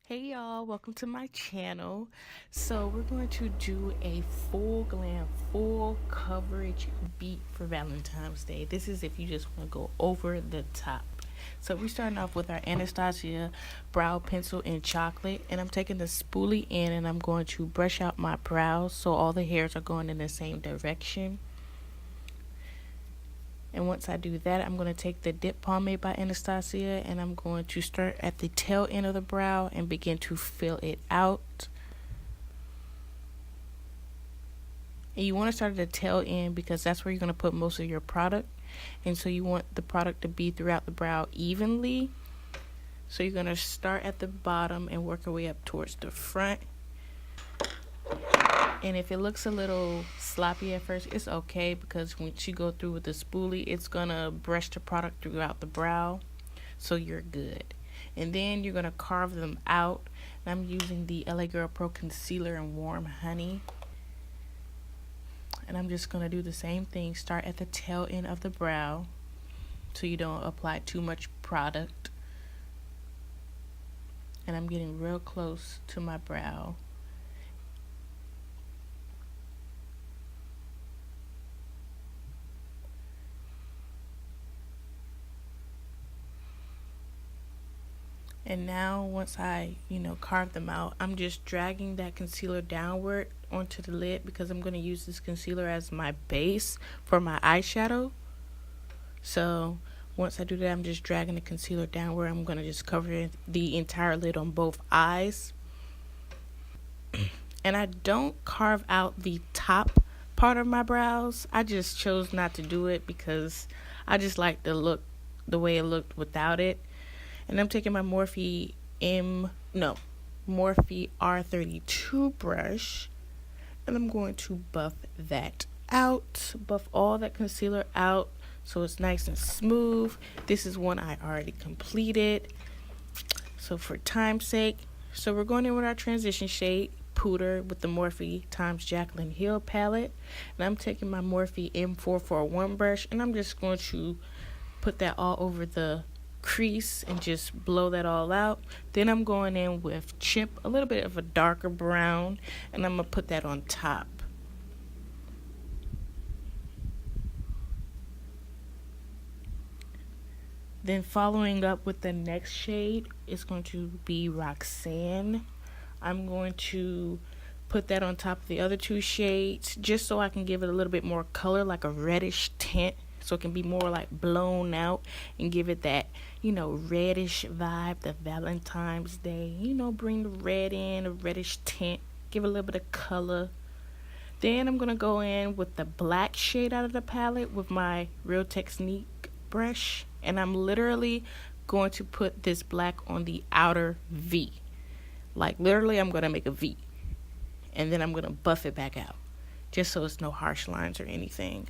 Hey y'all, welcome to my channel. So we're going to do a full glam, full coverage beat for Valentine's Day. This is if you just want to go over the top. So we're starting off with our Anastasia brow pencil in chocolate, and I'm taking the spoolie in and I'm going to brush out my brows so all the hairs are going in the same direction. And once I do that, I'm going to take the Dip Pomade by Anastasia and I'm going to start at the tail end of the brow and begin to fill it out. And you want to start at the tail end because that's where you're going to put most of your product. And so you want the product to be throughout the brow evenly. So you're going to start at the bottom and work your way up towards the front. And if it looks a little sloppy at first, it's okay because once you go through with the spoolie, it's going to brush the product throughout the brow, so you're good. And then you're going to carve them out. And I'm using the LA Girl Pro Concealer in Warm Honey. And I'm just going to do the same thing. Start at the tail end of the brow so you don't apply too much product. And I'm getting real close to my brow. And now once I, carve them out, I'm just dragging that concealer downward onto the lid because I'm going to use this concealer as my base for my eyeshadow. So once I do that, I'm just dragging the concealer downward. I'm going to just cover the entire lid on both eyes. And I don't carve out the top part of my brows. I just chose not to do it because I just like the way it looked without it. And I'm taking my Morphe R32 brush, and I'm going to buff all that concealer out so it's nice and smooth. This is one I already completed. So for time's sake, we're going in with our transition shade, Pooter, with the Morphe x Jaclyn Hill palette. And I'm taking my Morphe M441 brush, and I'm just going to put that all over the crease and just blow that all out. Then I'm going in with Chip, a little bit of a darker brown, and I'm going to put that on top. Then following up with the next shade is going to be Roxanne. I'm going to put that on top of the other two shades just so I can give it a little bit more color, like a reddish tint, so it can be more like blown out and give it that, reddish vibe, the Valentine's Day. Bring the red in, a reddish tint, give it a little bit of color. Then I'm going to go in with the black shade out of the palette with my Real Technique brush. And I'm literally going to put this black on the outer V. Like literally I'm going to make a V. And then I'm going to buff it back out, just so it's no harsh lines or anything.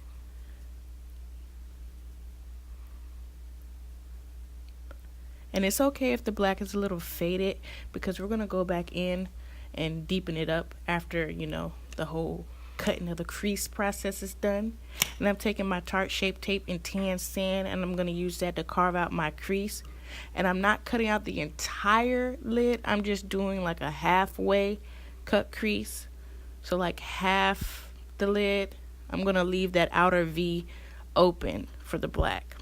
And it's okay if the black is a little faded because we're going to go back in and deepen it up after, the whole cutting of the crease process is done. And I'm taking my Tarte Shape Tape in Tan Sand and I'm going to use that to carve out my crease. And I'm not cutting out the entire lid. I'm just doing like a halfway cut crease. So like half the lid. I'm going to leave that outer V open for the black.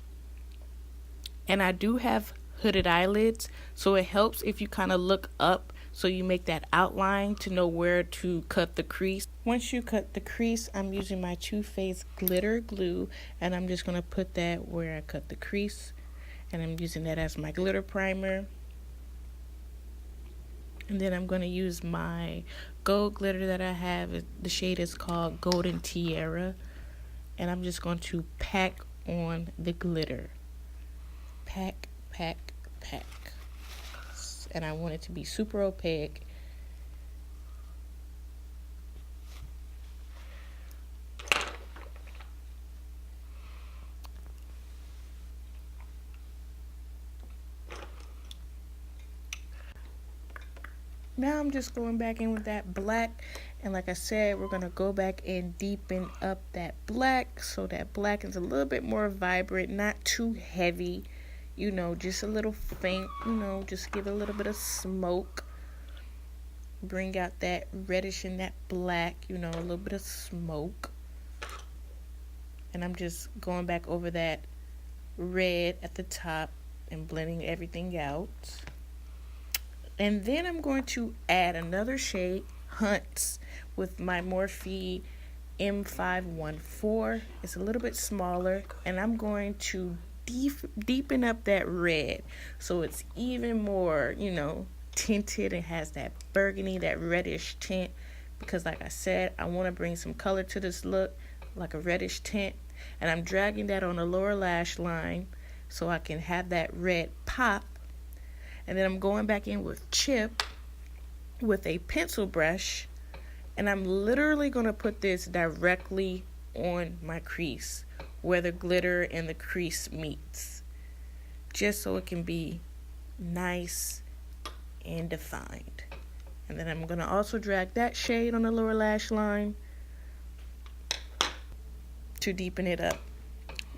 And I do have hooded eyelids, so it helps if you kind of look up so you make that outline to know where to cut the crease. Once you cut the crease, I'm using my Too Faced glitter glue and I'm just going to put that where I cut the crease, and I'm using that as my glitter primer. And then I'm going to use my gold glitter that I have. The shade is called Golden Tiara, and I'm just going to pack on the glitter. Pack. And I want it to be super opaque. Now I'm just going back in with that black, and like I said, we're going to go back and deepen up that black so that black is a little bit more vibrant, not too heavy. Just a little faint, just give it a little bit of smoke. bring out that reddish and that black, you know, a little bit of smoke. And I'm just going back over that red at the top and blending everything out. And then I'm going to add another shade, Hunts, with my Morphe M514. It's a little bit smaller, and I'm going to deepen up that red so it's even more, you know, tinted and has that burgundy, that reddish tint, because like I said, I want to bring some color to this look, like a reddish tint. And I'm dragging that on the lower lash line so I can have that red pop. And then I'm going back in with Chip with a pencil brush, and I'm literally going to put this directly on my crease where the glitter and the crease meets, just so it can be nice and defined. And then I'm going to also drag that shade on the lower lash line to deepen it up.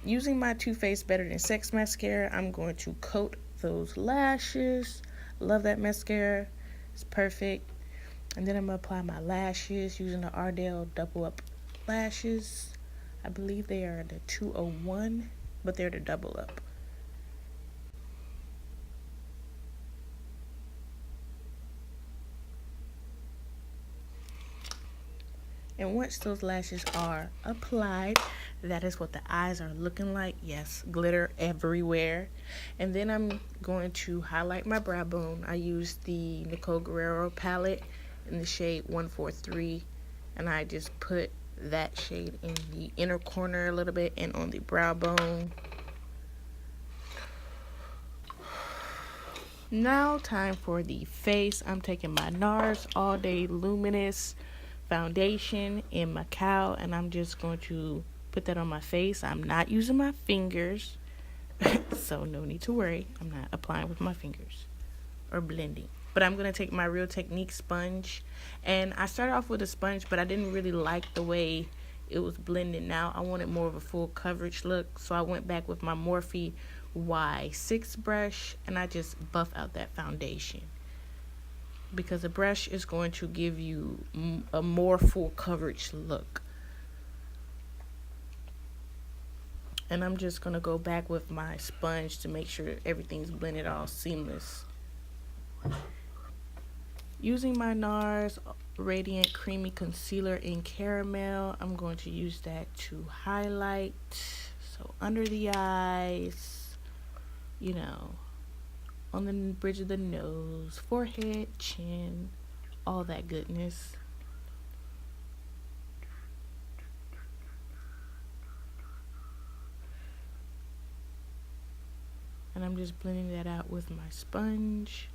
Using my Too Faced Better Than Sex mascara, I'm going to coat those lashes. Love that mascara. It's perfect. And then I'm going to apply my lashes using the Ardell Double Up lashes. I believe they are the 201, but they're the Double Up. And once those lashes are applied, that is what the eyes are looking like. Yes, glitter everywhere. And then I'm going to highlight my brow bone. I used the Nicole Guerrero palette in the shade 143. And I just put that shade in the inner corner a little bit and on the brow bone. Now time for the face. I'm taking my NARS All Day Luminous foundation in Macau, and I'm just going to put that on my face. I'm not using my fingers, so no need to worry. I'm not applying with my fingers or blending. But I'm going to take my Real Technique sponge, and I started off with a sponge, but I didn't really like the way it was blended. Now I wanted more of a full coverage look, so I went back with my Morphe Y6 brush, and I just buff out that foundation, because the brush is going to give you a more full coverage look. And I'm just going to go back with my sponge to make sure everything's blended all seamless. Using my NARS Radiant Creamy Concealer in Caramel, I'm going to use that to highlight. So under the eyes, you know, on the bridge of the nose, forehead, chin, all that goodness. And I'm just blending that out with my sponge.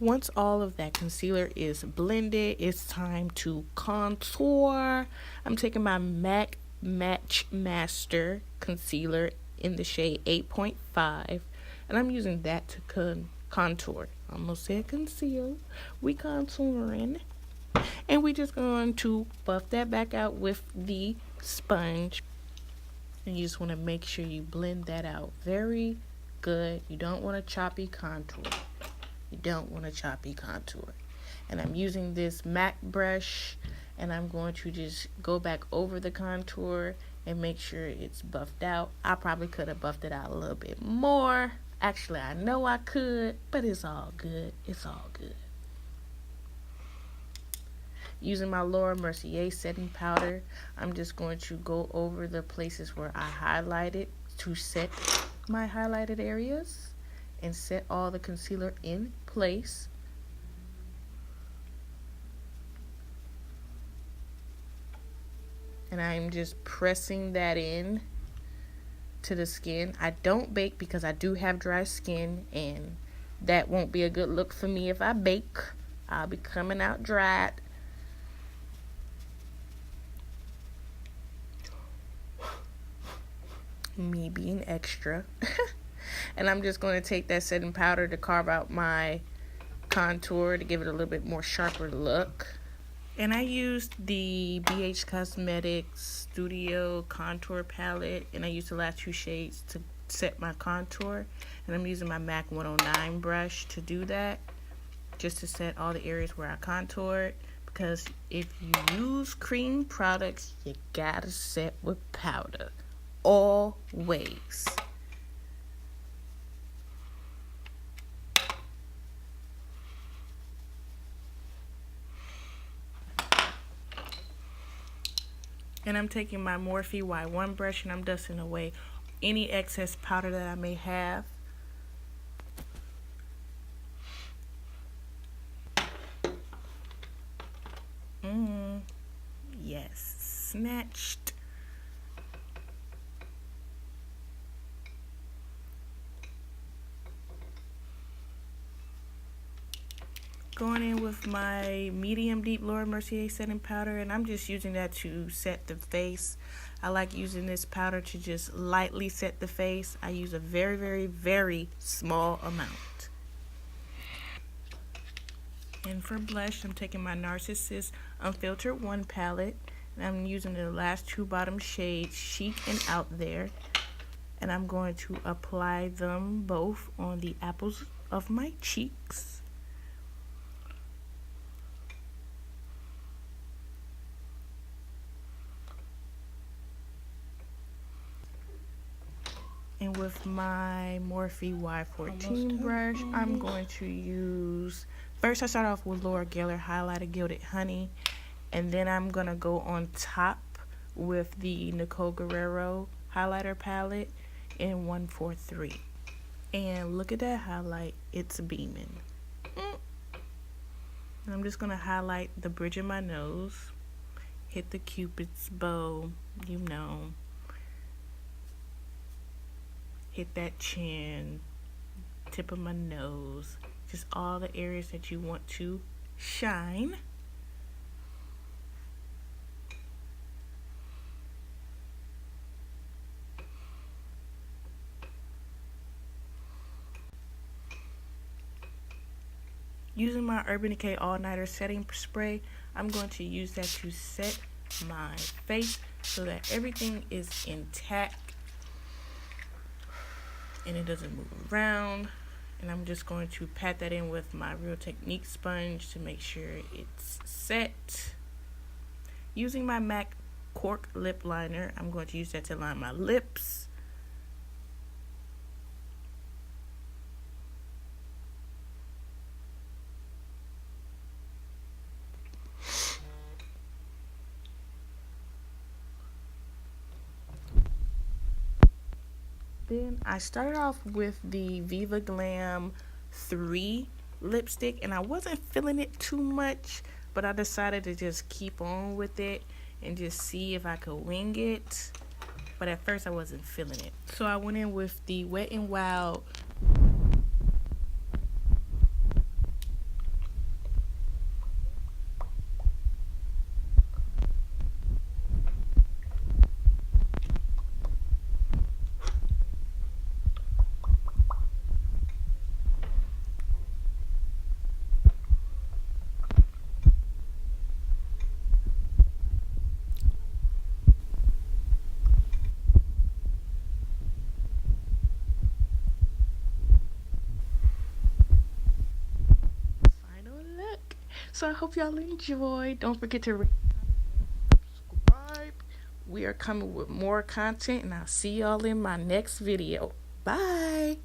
Once all of that concealer is blended, it's time to contour. I'm taking my MAC Match Master concealer in the shade 8.5, and I'm using that to contour. I almost said conceal. We contouring, and we just going to buff that back out with the sponge. And you just want to make sure you blend that out very good. You don't want a choppy contour. You don't want a choppy contour. And I'm using this MAC brush, and I'm going to just go back over the contour and make sure it's buffed out. I probably could have buffed it out a little bit more. Actually, I know I could, but it's all good. It's all good. Using my Laura Mercier setting powder, I'm just going to go over the places where I highlighted to set my highlighted areas and set all the concealer in place. And I'm just pressing that in to the skin. I don't bake because I do have dry skin, and that won't be a good look for me if I bake. I'll be coming out dried. me being extra. And I'm just going to take that setting powder to carve out my contour to give it a little bit more sharper look. And I used the BH Cosmetics Studio Contour Palette, and I used the last two shades to set my contour. And I'm using my MAC 109 brush to do that, just to set all the areas where I contoured. Because if you use cream products, you gotta set with powder. Always. And I'm taking my Morphe Y1 brush and I'm dusting away any excess powder that I may have. Yes, snatched. Going in with my medium deep Laura Mercier setting powder, and I'm just using that to set the face. I like using this powder to just lightly set the face. I use a very, very, very small amount. And for blush, I'm taking my Narcissus Unfiltered 1 palette, and I'm using the last two bottom shades, Chic and Out There. And I'm going to apply them both on the apples of my cheeks. And with my Morphe Y14 brush, I'm going to use, first I start off with Laura Geller Highlighter Gilded Honey, and then I'm going to go on top with the Nicole Guerrero highlighter palette in 143. And look at that highlight, it's beaming. And I'm just going to highlight the bridge of my nose, hit the Cupid's bow, you know. Hit that chin, tip of my nose, just all the areas that you want to shine. Using my Urban Decay All Nighter setting spray, I'm going to use that to set my face so that everything is intact and it doesn't move around. And I'm just going to pat that in with my Real Technique sponge to make sure it's set. Using my MAC Cork lip liner, I'm going to use that to line my lips. Then I started off with the Viva Glam 3 lipstick, and I wasn't feeling it too much, but I decided to just keep on with it and just see if I could wing it. But at first I wasn't feeling it. So I went in with the Wet n Wild So I hope y'all enjoy. Don't forget to subscribe. We are coming with more content, and I'll see y'all in my next video. Bye.